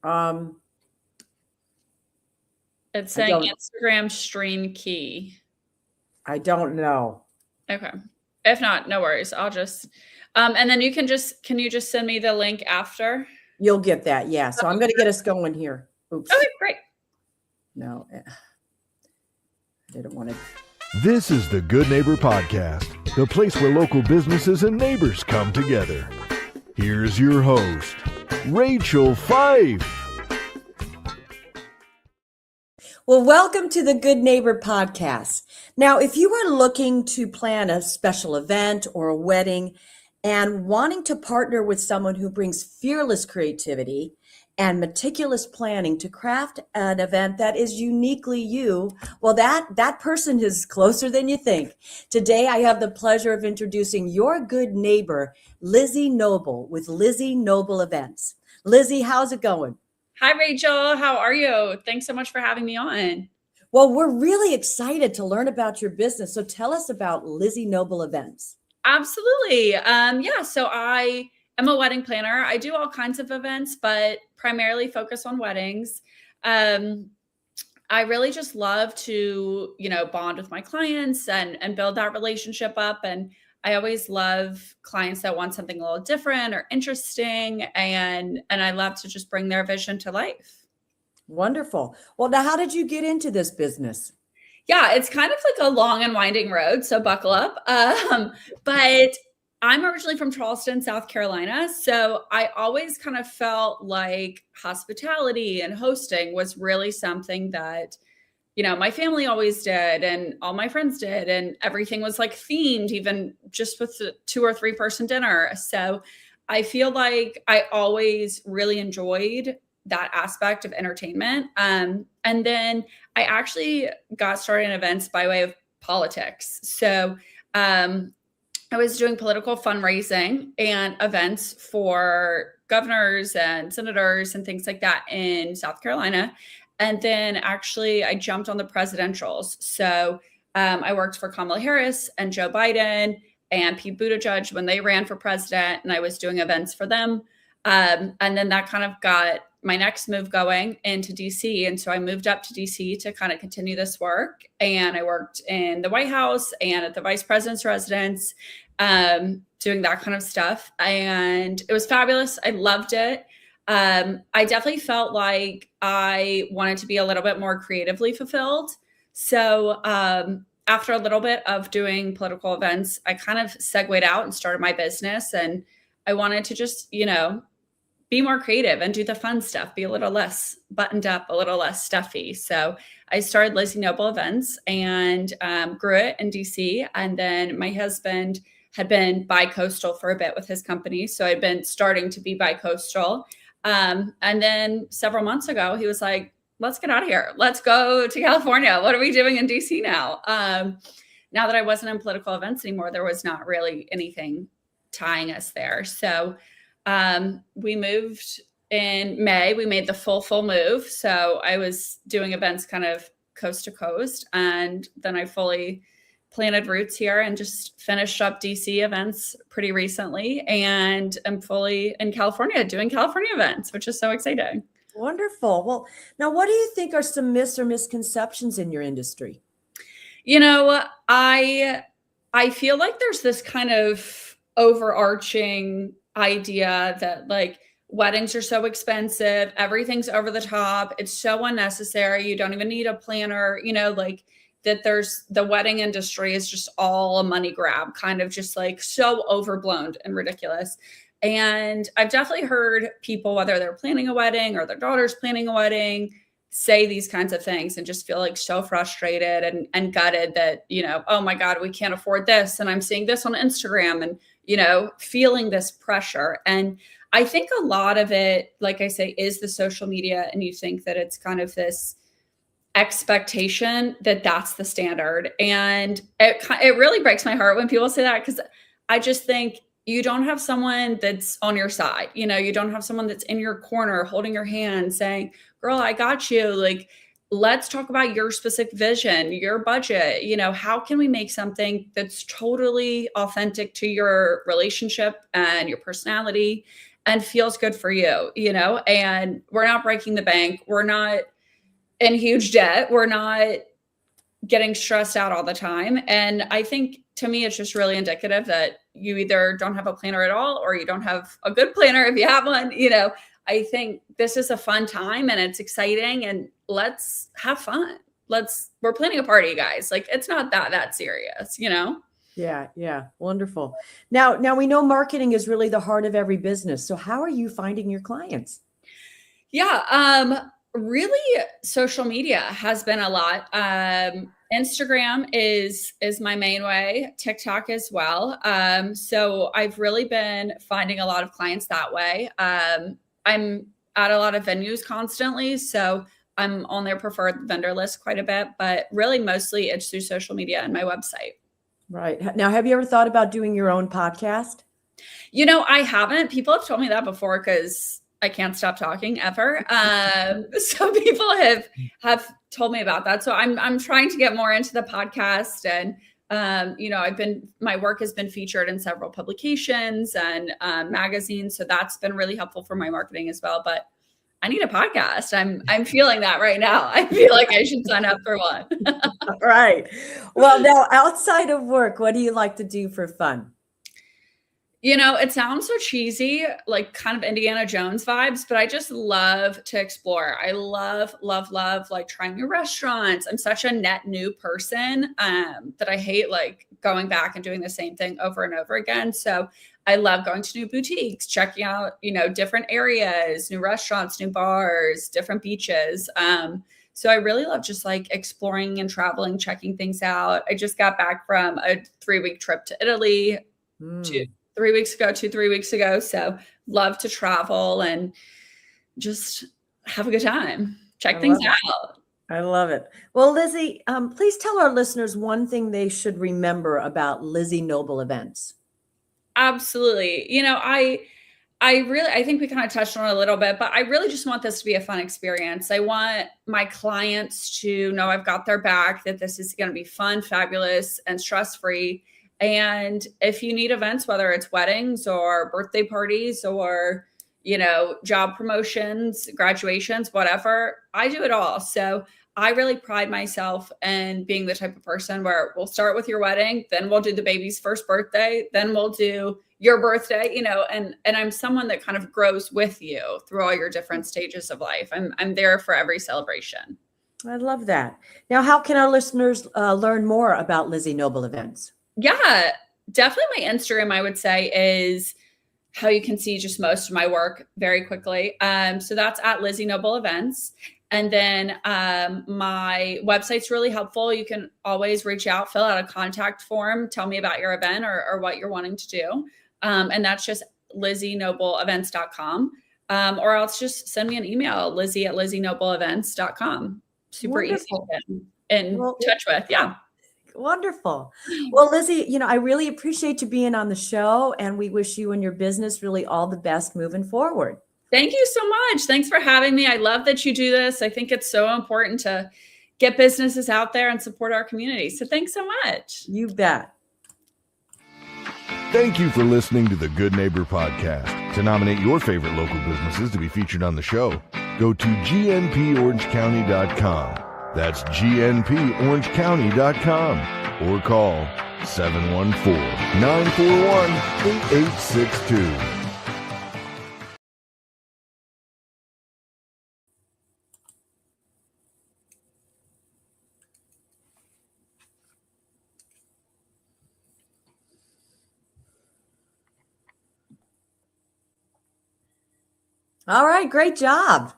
Um, It's I saying don't, Instagram stream key. I don't know. Okay. If not, no worries. I'll just, and then can you just send me the link after? You'll get that. Yeah. So I'm going to get us going here. Oops. Okay, great. No, I didn't want to. This is the Good Neighbor Podcast, the place where local businesses and neighbors come together. Here's your host, Rachel Fife. Well, welcome to the Good Neighbor Podcast. Now, if you are looking to plan a special event or a wedding and wanting to partner with someone who brings fearless creativity and meticulous planning to craft an event that is uniquely you, well, that person is closer than you think. Today, I have the pleasure of introducing your good neighbor, Lizzie Noble, with Lizzie Noble Events. Lizzie, how's it going? Hi, Rachel. How are you? Thanks so much for having me on. Well, we're really excited to learn about your business. So tell us about Lizzie Noble Events. Absolutely. Yeah, so I am a wedding planner. I do all kinds of events, but primarily focus on weddings. I really just love to, bond with my clients and build that relationship up. And I always love clients that want something a little different or interesting. And I love to just bring their vision to life. Wonderful. Well, now, how did you get into this business? Yeah, it's kind of like a long and winding road, so buckle up. But I'm originally from Charleston, South Carolina. So I always kind of felt like hospitality and hosting was really something that, my family always did and all my friends did. And everything was like themed, even just with the 2 or 3 person dinner. So I feel like I always really enjoyed that aspect of entertainment. And then I actually got started in events by way of politics. So I was doing political fundraising and events for governors and senators and things like that in South Carolina. And then actually I jumped on the presidentials. So I worked for Kamala Harris and Joe Biden and Pete Buttigieg when they ran for president, and I was doing events for them. And then that kind of got my next move going into DC. And so I moved up to DC to kind of continue this work. And I worked in the White House and at the vice president's residence, doing that kind of stuff. And it was fabulous. I loved it. I definitely felt like I wanted to be a little bit more creatively fulfilled. So after a little bit of doing political events, I kind of segued out and started my business. And I wanted to just, be more creative and do the fun stuff, be a little less buttoned up, a little less stuffy. So I started Lizzie Noble Events and grew it in DC. And then my husband had been bi-coastal for a bit with his company. So I'd been starting to be bi-coastal. And then several months ago, he was like, let's get out of here. Let's go to California. What are we doing in DC now? Now that I wasn't in political events anymore, there was not really anything tying us there. So we moved in May. We made the full move. So I was doing events kind of coast to coast. And then I fully planted roots here and just finished up DC events pretty recently. And I'm fully in California doing California events, which is so exciting. Wonderful. Well, now, what do you think are some myths or misconceptions in your industry? I feel like there's this kind of overarching idea that like weddings are so expensive, everything's over the top, it's so unnecessary, you don't even need a planner, like that there's the wedding industry is just all a money grab, kind of just like so overblown and ridiculous. And I've definitely heard people, whether they're planning a wedding or their daughter's planning a wedding, say these kinds of things and just feel like so frustrated and gutted that, oh my God, we can't afford this. And I'm seeing this on Instagram and, feeling this pressure. And I think a lot of it, like I say, is the social media. And you think that it's kind of this expectation that that's the standard. And it really breaks my heart when people say that, because I just think you don't have someone that's on your side. You don't have someone that's in your corner holding your hand saying, girl, I got you. Like, let's talk about your specific vision, your budget. How can we make something that's totally authentic to your relationship and your personality? and feels good for you, and we're not breaking the bank. We're not in huge debt. We're not getting stressed out all the time. And I think to me, it's just really indicative that you either don't have a planner at all, or you don't have a good planner if you have one. I think this is a fun time and it's exciting, and let's have fun. We're planning a party, guys. Like, it's not that serious, Yeah. Wonderful. Now we know marketing is really the heart of every business. So how are you finding your clients? Yeah. Really, social media has been a lot. Instagram is my main way, TikTok as well. So I've really been finding a lot of clients that way. I'm at a lot of venues constantly, so I'm on their preferred vendor list quite a bit, but really mostly it's through social media and my website. Right. Now, have you ever thought about doing your own podcast? I haven't. People have told me that before because I can't stop talking ever. So people have told me about that. So I'm trying to get more into the podcast, and my work has been featured in several publications and magazines. So that's been really helpful for my marketing as well. But I need a podcast. I'm feeling that right now. I feel like I should sign up for one. Right. Well, now outside of work, what do you like to do for fun? It sounds so cheesy, like kind of Indiana Jones vibes, but I just love to explore. I love like trying new restaurants. I'm such a net new person that I hate like going back and doing the same thing over and over again. So I love going to new boutiques, checking out, different areas, new restaurants, new bars, different beaches. So I really love just like exploring and traveling, checking things out. I just got back from a 3-week trip to Italy. 3 weeks ago, 3 weeks ago. So love to travel and just have a good time. Check things out. I love it. Well, Lizzie, please tell our listeners one thing they should remember about Lizzie Noble Events. Absolutely. I think we kind of touched on it a little bit, but I really just want this to be a fun experience. I want my clients to know I've got their back, that this is going to be fun, fabulous, and stress-free. And if you need events, whether it's weddings or birthday parties or, job promotions, graduations, whatever, I do it all. So I really pride myself in being the type of person where we'll start with your wedding, then we'll do the baby's first birthday, then we'll do your birthday, and I'm someone that kind of grows with you through all your different stages of life. I'm there for every celebration. I love that. Now, how can our listeners learn more about Lizzie Noble Events? Yeah, definitely my Instagram, I would say, is how you can see just most of my work very quickly. So that's at Lizzie Noble Events. And then my website's really helpful. You can always reach out, fill out a contact form, tell me about your event or what you're wanting to do. And that's just LizzieNobleEvents.com. Or else just send me an email, Lizzie@LizzieNobleEvents.com. Super Wonderful. easy to get in touch with. Yeah. Wonderful. Well, Lizzie, I really appreciate you being on the show, and we wish you and your business really all the best moving forward. Thank you so much. Thanks for having me. I love that you do this. I think it's so important to get businesses out there and support our community. So thanks so much. You bet. Thank you for listening to the Good Neighbor Podcast. To nominate your favorite local businesses to be featured on the show, go to gnporangecounty.com. That's gnporangecounty.com or call 714-941-8862. All right, great job.